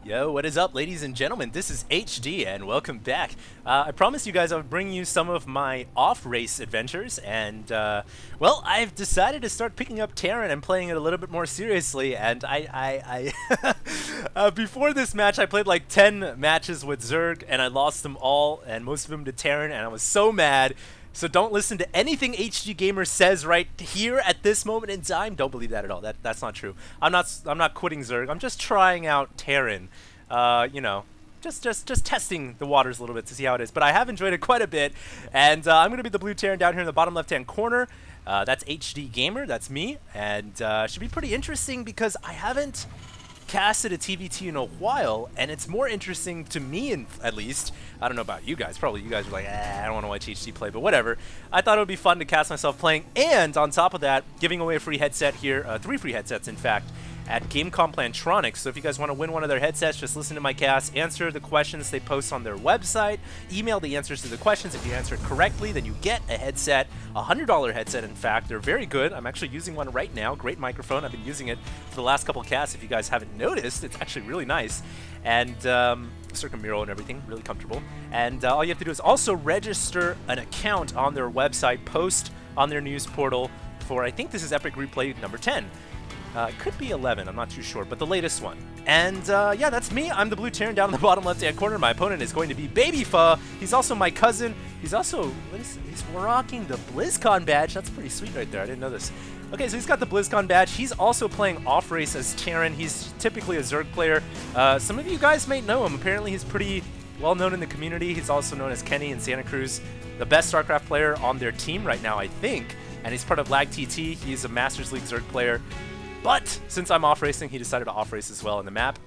Yo, what is up, ladies and gentlemen? This is HD, and welcome back. I promised you guys I would bring you some of my off-race adventures, and, well, I've decided to start picking up Terran and playing it a little bit more seriously, and before this match, I played like 10 matches with Zerg, and I lost them all, and most of them to Terran, and I was so mad. So don't listen to anything HD Gamer says right here at this moment in time. Don't believe that at all. That's not true. I'm not quitting Zerg. I'm just trying out Terran. You know, just testing the waters a little bit to see how it is. But I have enjoyed it quite a bit, and I'm gonna be the blue Terran down here in the bottom left-hand corner. That's HD Gamer. That's me, and should be pretty interesting because I haven't casted a TVT in a while, and it's more interesting to me, at least. I don't know about you guys. Probably you guys are like, I don't want to watch HD play, but whatever. I thought it would be fun to cast myself playing, and on top of that, giving away a free headset here, 3 free headsets, in fact, at Gamecom Plantronics. So if you guys want to win one of their headsets, just listen to my cast, answer the questions they post on their website, email the answers to the questions. If you answer it correctly, then you get a headset, a $100 headset, in fact. They're very good. I'm actually using one right now. Great microphone. I've been using it for the last couple of casts. If you guys haven't noticed, it's actually really nice. And circummural and everything, really comfortable. And all you have to do is also register an account on their website, post on their news portal for, I think this is Epic Replay number 10. It could be 11, I'm not too sure, but the latest one. And yeah, that's me. I'm the blue Terran down in the bottom left-hand corner. My opponent is going to be Babyfa. He's also my cousin. He's also, he's rocking the BlizzCon badge. That's pretty sweet right there. I didn't know this. Okay, so he's got the BlizzCon badge. He's also playing off-race as Terran. He's typically a Zerg player. Some of you guys may know him. Apparently, he's pretty well-known in the community. He's also known as Kenny in Santa Cruz, the best StarCraft player on their team right now, I think. And he's part of Lag TT. He's a Masters League Zerg player. But since I'm off racing, he decided to off race as well. And the map,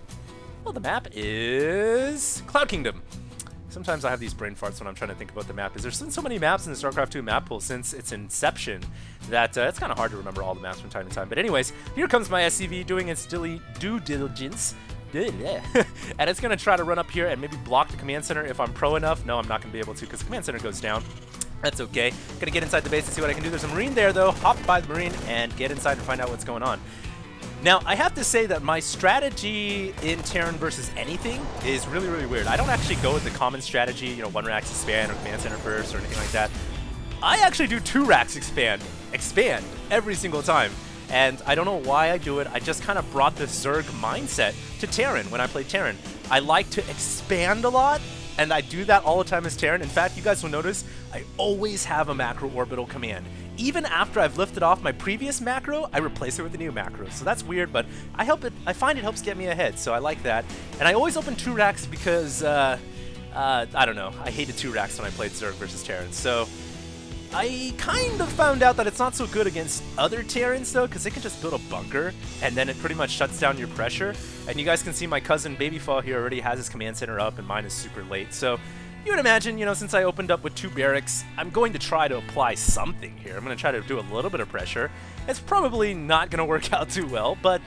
well, the map is Cloud Kingdom. Sometimes I have these brain farts when I'm trying to think about the map. There's been so many maps in the StarCraft 2 map pool since its inception that it's kind of hard to remember all the maps from time to time. But anyways, here comes my SCV doing its due diligence. And it's going to try to run up here and maybe block the command center if I'm pro enough. No, I'm not going to be able to because the command center goes down. That's okay. Gonna get inside the base and see what I can do. There's a Marine there, though. Hop by the Marine and get inside and find out what's going on. Now, I have to say that my strategy in Terran versus anything is really, really weird. I don't actually go with the common strategy, you know, 1 racks expand or command center burst or anything like that. I actually do 2 racks expand every single time. And I don't know why I do it. I just kind of brought the Zerg mindset to Terran when I play Terran. I like to expand a lot, and I do that all the time as Terran. In fact, you guys will notice I always have a macro orbital command. Even after I've lifted off my previous macro, I replace it with a new macro. So that's weird, but I find it helps get me ahead, so I like that. And I always open 2 racks because, I don't know, I hated 2 racks when I played Zerg versus Terran. So I kind of found out that it's not so good against other Terrans, though, because they can just build a bunker, and then it pretty much shuts down your pressure. And you guys can see my cousin Babyfa here already has his command center up, and mine is super late. So you would imagine, you know, since I opened up with 2 barracks, I'm going to try to apply something here. I'm going to try to do a little bit of pressure. It's probably not going to work out too well, but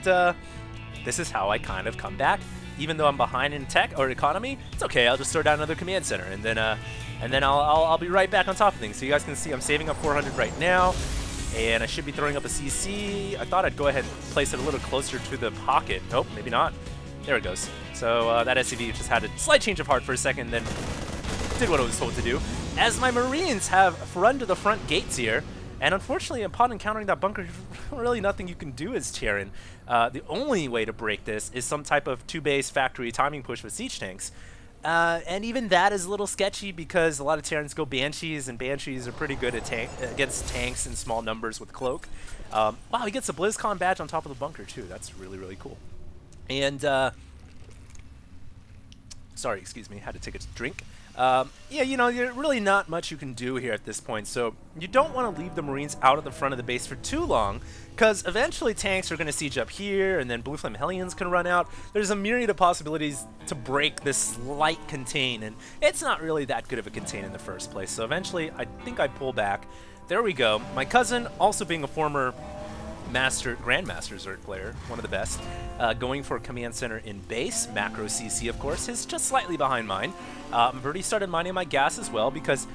this is how I kind of come back. Even though I'm behind in tech or economy, it's okay. I'll just throw down another command center, and then I'll be right back on top of things. So you guys can see I'm saving up 400 right now, and I should be throwing up a CC. I thought I'd go ahead and place it a little closer to the pocket. Nope, maybe not. There it goes. So that SCV just had a slight change of heart for a second, then did what I was told to do. As my Marines have run to the front gates here, and unfortunately, upon encountering that bunker, really nothing you can do as Terran. The only way to break this is some type of 2-base factory timing push with siege tanks. And even that is a little sketchy because a lot of Terrans go Banshees, and Banshees are pretty good at against tanks in small numbers with Cloak. Wow, he gets a BlizzCon badge on top of the bunker, too. That's really, really cool. And, sorry, excuse me, had to take a drink. Yeah, you know, there's really not much you can do here at this point, so you don't want to leave the Marines out at the front of the base for too long, because eventually tanks are going to siege up here, and then Blue Flame Hellions can run out. There's a myriad of possibilities to break this light contain, and it's not really that good of a contain in the first place, so eventually I think I pull back. There we go. My cousin, also being a former Grandmaster Zerg player, one of the best, going for command center in base, macro CC of course, is just slightly behind mine. I've already started mining my gas as well, because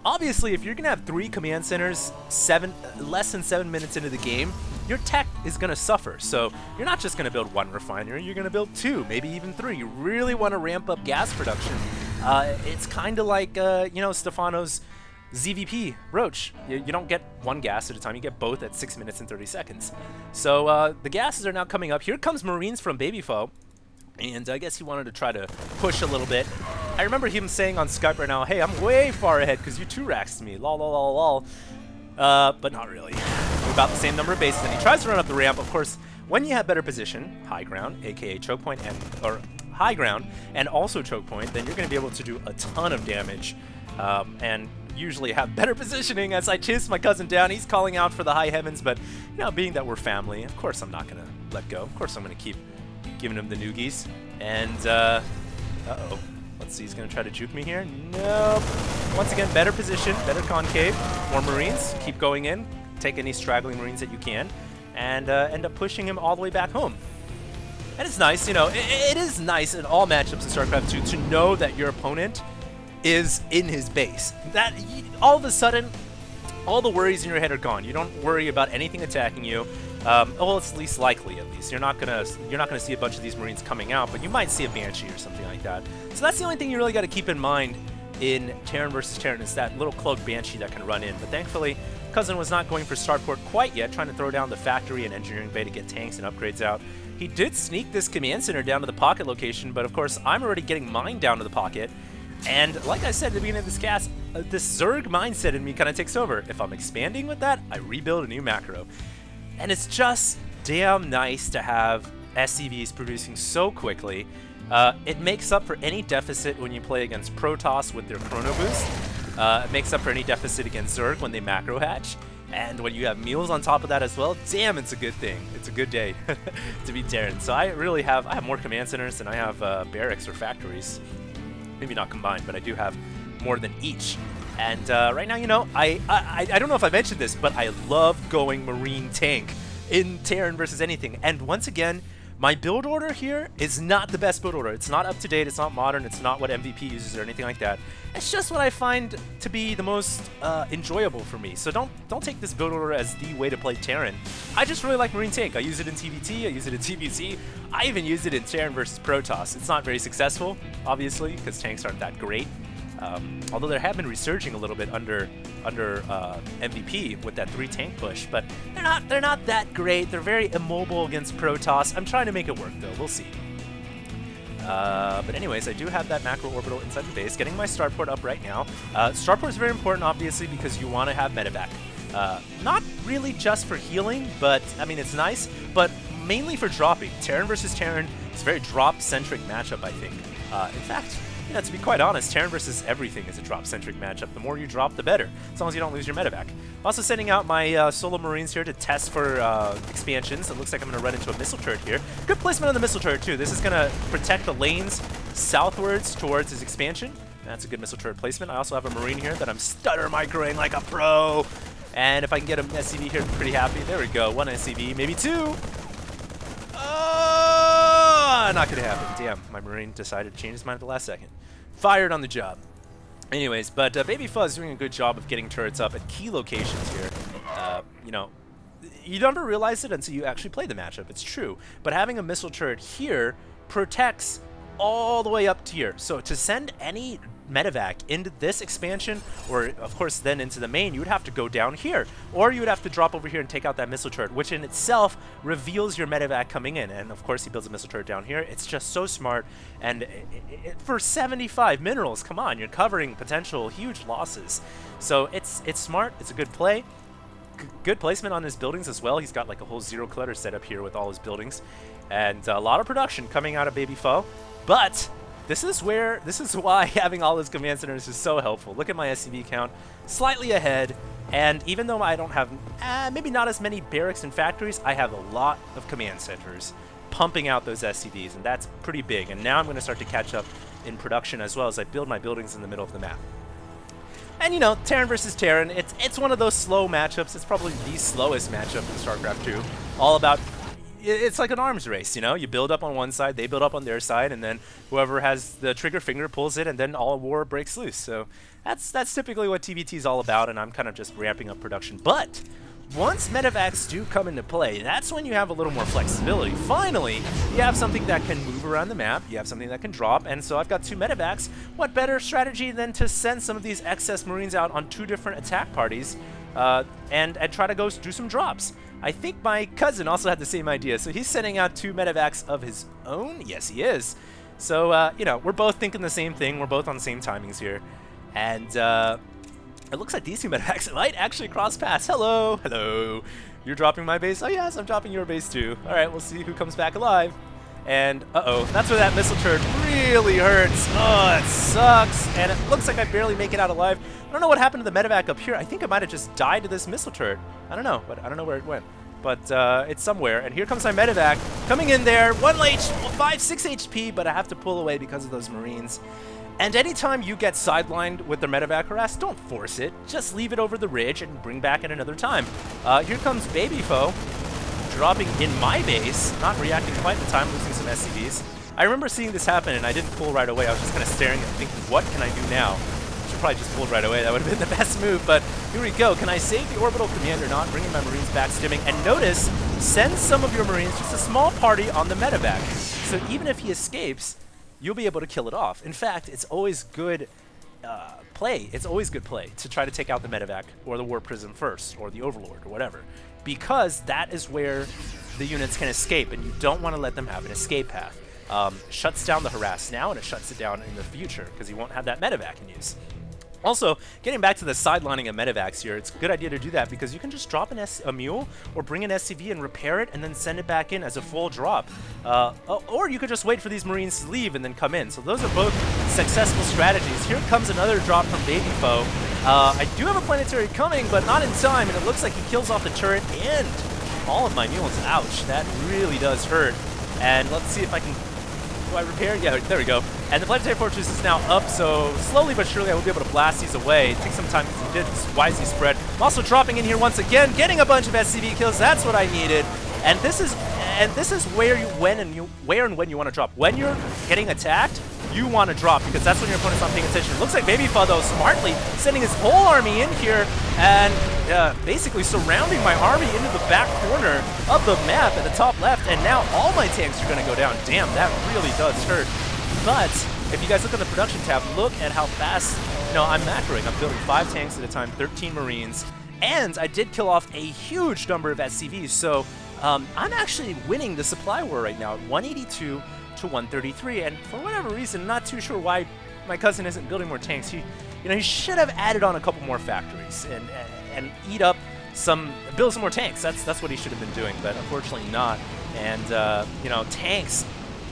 obviously if you're gonna have 3 command centers less than 7 minutes into the game, your tech is going to suffer. So you're not just going to build one refinery, you're going to build 2, maybe even 3. You really want to ramp up gas production. It's kind of like, you know, Stefano's ZVP Roach. You don't get one gas at a time, you get both at 6 minutes and 30 seconds. So the gases are now coming up. Here comes Marines from Babyfoe. And I guess he wanted to try to push a little bit. I remember him saying on Skype right now, hey, I'm way far ahead because you 2-racks me, lol, lol, lol, lol. But not really. We're about the same number of bases, and he tries to run up the ramp. Of course, when you have better position, high ground, aka choke point, or high ground, and also choke point, then you're going to be able to do a ton of damage. And usually have better positioning. As I chase my cousin down, he's calling out for the high heavens, but you know, being that we're family, of course I'm not going to let go. Of course I'm going to keep giving him the noogies. And, uh-oh. Let's see, he's going to try to juke me here. Nope. Once again, better position, better concave. More Marines. Keep going in. Take any straggling Marines that you can. And end up pushing him all the way back home. And it's nice, you know, it is nice in all matchups in StarCraft 2 to know that your opponent is in his base. That, all of a sudden, all the worries in your head are gone. You don't worry about anything attacking you. Well, it's least likely, at least. You're not gonna see a bunch of these Marines coming out, but you might see a Banshee or something like that. So that's the only thing you really got to keep in mind in Terran versus Terran, is that little cloaked Banshee that can run in. But thankfully, Cousin was not going for Starport quite yet, trying to throw down the factory and engineering bay to get tanks and upgrades out. He did sneak this command center down to the pocket location, but of course, I'm already getting mine down to the pocket. And like I said at the beginning of this cast, this Zerg mindset in me kind of takes over. If I'm expanding with that, I rebuild a new macro. And it's just damn nice to have SCVs producing so quickly. It makes up for any deficit when you play against Protoss with their Chrono Boost. It makes up for any deficit against Zerg when they macro hatch. And when you have meals on top of that as well, damn, it's a good thing. It's a good day to be Terran. So I have more command centers than I have barracks or factories. Maybe not combined, but I do have more than each. And right now, you know, I don't know if I mentioned this, but I love going Marine tank in Terran versus anything. And once again, my build order here is not the best build order. It's not up to date, it's not modern, it's not what MVP uses or anything like that. It's just what I find to be the most enjoyable for me. So don't take this build order as the way to play Terran. I just really like Marine tank. I use it in TVT, I use it in TVZ, I even use it in Terran versus Protoss. It's not very successful, obviously, because tanks aren't that great. Although there have been resurging a little bit under MVP with that 3 tank push, but they're not that great. They're very immobile against Protoss. I'm trying to make it work though. We'll see. But anyways, I do have that macro orbital inside the base. Getting my starport up right now. Starport is very important, obviously, because you want to have medevac. Not really just for healing, but I mean it's nice, but mainly for dropping. Terran versus Terran is a very drop-centric matchup, I think. In fact, yeah, to be quite honest, Terran versus everything is a drop-centric matchup. The more you drop, the better, as long as you don't lose your medevac. Also sending out my solo Marines here to test for expansions. It looks like I'm going to run into a missile turret here. Good placement on the missile turret, too. This is going to protect the lanes southwards towards his expansion. That's a good missile turret placement. I also have a Marine here that I'm stutter microing like a pro. And if I can get an SCV here, I'm pretty happy. There we go. 1 SCV, maybe 2. Not gonna happen. Damn, my Marine decided to change his mind at the last second. Fired on the job. Anyways, but Babyfoe is doing a good job of getting turrets up at key locations here. You know, you never realize it until you actually play the matchup. It's true. But having a missile turret here protects all the way up to here. So to send any medevac into this expansion, or of course then into the main, you would have to go down here, or you would have to drop over here and take out that missile turret, which in itself reveals your medevac coming in. And of course he builds a missile turret down here. It's just so smart. And for 75 minerals, come on, you're covering potential huge losses. So it's smart. It's a good play. Good placement on his buildings as well. He's got like a whole zero clutter set up here with all his buildings, and a lot of production coming out of Babyfoe. But this is why having all his command centers is so helpful. Look at my SCV count, slightly ahead, and even though I don't have maybe not as many barracks and factories, I have a lot of command centers pumping out those SCVs, and that's pretty big. And now I'm going to start to catch up in production as well as I build my buildings in the middle of the map. And you know, Terran versus Terran, it's one of those slow matchups. It's probably the slowest matchup in StarCraft 2. All about, it's like an arms race, you know? You build up on one side, they build up on their side, and then whoever has the trigger finger pulls it, and then all war breaks loose. So that's typically what TVT is all about, and I'm kind of just ramping up production. But once medevacs do come into play, that's when you have a little more flexibility. Finally, you have something that can move around the map, you have something that can drop, and so I've got 2 medevacs. What better strategy than to send some of these excess Marines out on 2 different attack parties and try to go do some drops. I think my cousin also had the same idea, so he's sending out 2 medevacs of his own. Yes, he is. So, you know, we're both thinking the same thing. We're both on the same timings here. And it looks like these 2 medevacs might actually cross paths. Hello, hello. You're dropping my base? Oh, yes, I'm dropping your base too. All right, we'll see who comes back alive. And, uh-oh, that's where that missile turret really hurts. Oh, it sucks. And it looks like I barely make it out alive. I don't know what happened to the medevac up here. I think I might have just died to this missile turret. I don't know, but I don't know where it went. But it's somewhere. And here comes my medevac coming in there. 6 HP, but I have to pull away because of those Marines. And anytime you get sidelined with the medevac harass, don't force it. Just leave it over the ridge and bring back at another time. Here comes Baby Foe, dropping in my base, not reacting quite in time, losing some SCVs. I remember seeing this happen, and I didn't pull right away. I was just kind of staring and thinking, what can I do now? I should probably just pulled right away. That would have been the best move, but here we go. Can I save the orbital commander, not bringing my Marines back stimming? And notice, send some of your Marines, just a small party on the medevac. So even if he escapes, you'll be able to kill it off. In fact, it's always good play. It's always good play to try to take out the medevac or the War Prism first, or the Overlord, or whatever, because that is where the units can escape, and you don't want to let them have an escape path. Shuts down the harass now, and it shuts it down in the future, because you won't have that medevac in use. Also, getting back to the sidelining of medevacs here, it's a good idea to do that because you can just drop a mule or bring an SCV and repair it and then send it back in as a full drop. Or you could just wait for these Marines to leave and then come in. So those are both successful strategies. Here comes another drop from Baby Foe. I do have a planetary coming, but not in time, and it looks like he kills off the turret and all of my mules. Ouch, that really does hurt. And let's see if I can... Do I repair? Yeah, there we go. And the Planetary Fortress is now up, so slowly but surely I will be able to blast these away. It takes some time because he did wisely spread. I'm also dropping in here once again, getting a bunch of SCV kills. That's what I needed. And this is where and when you want to drop. When you're getting attacked, you want to drop because that's when your opponent's not paying attention. It looks like Baby Foe, though, smartly sending his whole army in here and basically surrounding my army into the back corner of the map at the top left. And now all my tanks are going to go down. Damn, that really does hurt. But if you guys look at the production tab, look at how fast, I'm macroing. I'm building 5 tanks at a time, 13 Marines, and I did kill off a huge number of SCVs. So I'm actually winning the supply war right now at 182 to 133. And for whatever reason, not too sure why my cousin isn't building more tanks. He should have added on a couple more factories and build some more tanks. That's what he should have been doing, but unfortunately not. And tanks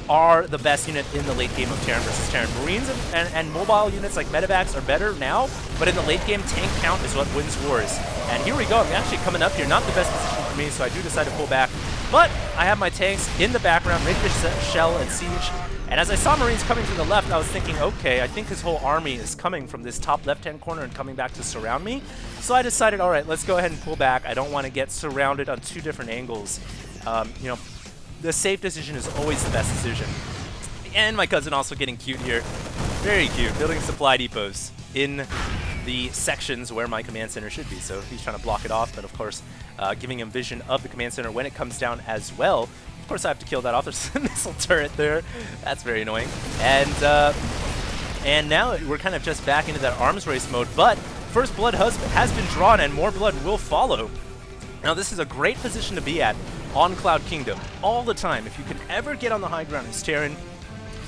are the best unit in the late game of Terran versus Terran. Marines and mobile units like medevacs are better now, but in the late game, tank count is what wins wars. And here we go. I'm actually coming up here. Not the best position for me, so I do decide to pull back. But I have my tanks in the background, ready to shell and siege. And as I saw Marines coming from the left, I was thinking, okay, I think his whole army is coming from this top left-hand corner and coming back to surround me. So I decided, all right, let's go ahead and pull back. I don't want to get surrounded on 2 different angles. The safe decision is always the best decision. And my cousin also getting cute here. Very cute, building supply depots in the sections where my command center should be. So he's trying to block it off, but of course, giving him vision of the command center when it comes down as well. Of course, I have to kill that off. There's a missile turret there. That's very annoying. And now we're kind of just back into that arms race mode, but first blood has been drawn and more blood will follow. Now this is a great position to be at on Cloud Kingdom all the time. If you can ever get on the high ground as Terran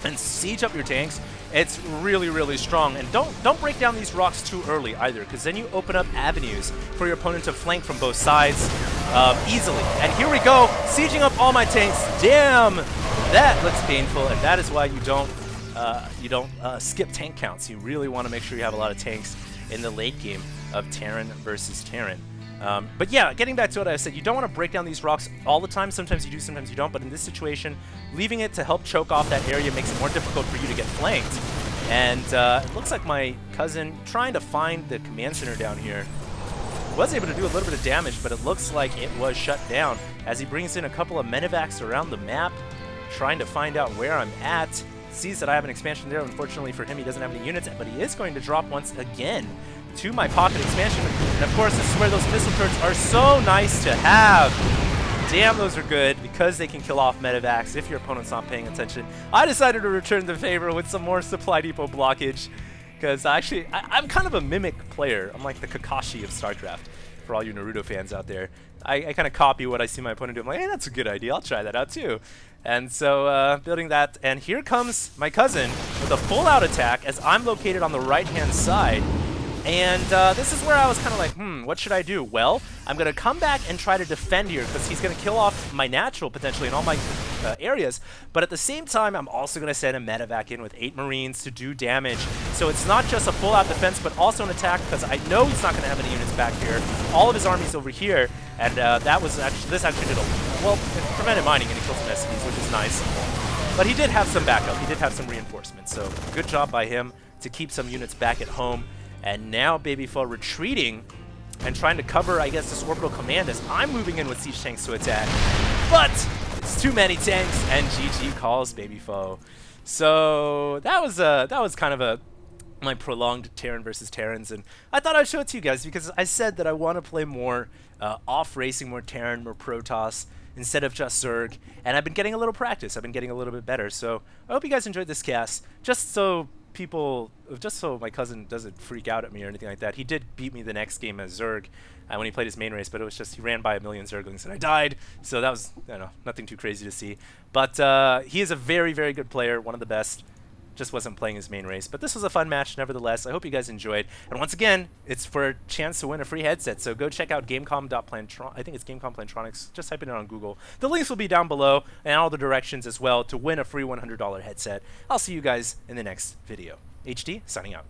and siege up your tanks, it's really, really strong. And don't break down these rocks too early either, because then you open up avenues for your opponent to flank from both sides easily. And here we go, sieging up all my tanks. Damn, that looks painful, and that is why you don't skip tank counts. You really want to make sure you have a lot of tanks in the late game of Terran versus Terran. But yeah, getting back to what I said, you don't want to break down these rocks all the time. Sometimes you do, sometimes you don't. But in this situation, leaving it to help choke off that area makes it more difficult for you to get flanked. And it looks like my cousin, trying to find the command center down here, was able to do a little bit of damage, but it looks like it was shut down as he brings in a couple of medevacs around the map, trying to find out where I'm at. Sees that I have an expansion there. Unfortunately for him, he doesn't have any units, but he is going to drop once again to my pocket expansion. And of course, this is where those missile turrets are so nice to have. Damn, those are good because they can kill off medevacs if your opponent's not paying attention. I decided to return the favor with some more supply depot blockage because I'm kind of a mimic player. I'm like the Kakashi of StarCraft for all you Naruto fans out there. I kind of copy what I see my opponent do. I'm like, hey, that's a good idea. I'll try that out too. And so building that, and here comes my cousin with a full-out attack as I'm located on the right-hand side. And this is where I was kind of like, what should I do? Well, I'm going to come back and try to defend here because he's going to kill off my natural potentially in all my areas. But at the same time, I'm also going to send a medevac in with 8 Marines to do damage. So it's not just a full-out defense, but also an attack because I know he's not going to have any units back here. All of his army's over here. And this actually did it prevented mining and he killed some SCVs, which is nice. But he did have some backup. He did have some reinforcements. So good job by him to keep some units back at home. And now Babyfo retreating and trying to cover, I guess, this orbital command as I'm moving in with siege tanks to attack. But it's too many tanks, and GG calls Babyfo. So that was kind of my prolonged Terran versus Terrans, and I thought I'd show it to you guys because I said that I want to play more off-racing, more Terran, more Protoss instead of just Zerg, and I've been getting a little practice. I've been getting a little bit better, so I hope you guys enjoyed this cast. Just so my cousin doesn't freak out at me or anything like that. He did beat me the next game as Zerg when he played his main race, but it was just he ran by a million Zerglings and I died. So that was, I don't know, nothing too crazy to see. But he is a very, very good player, one of the best. Just wasn't playing his main race. But this was a fun match nevertheless. I hope you guys enjoyed. And once again, it's for a chance to win a free headset. So go check out Gamecom.Plantronics. I think it's Gamecom Plantronics. Just type it in on Google. The links will be down below and all the directions as well to win a free $100 headset. I'll see you guys in the next video. HD, signing out.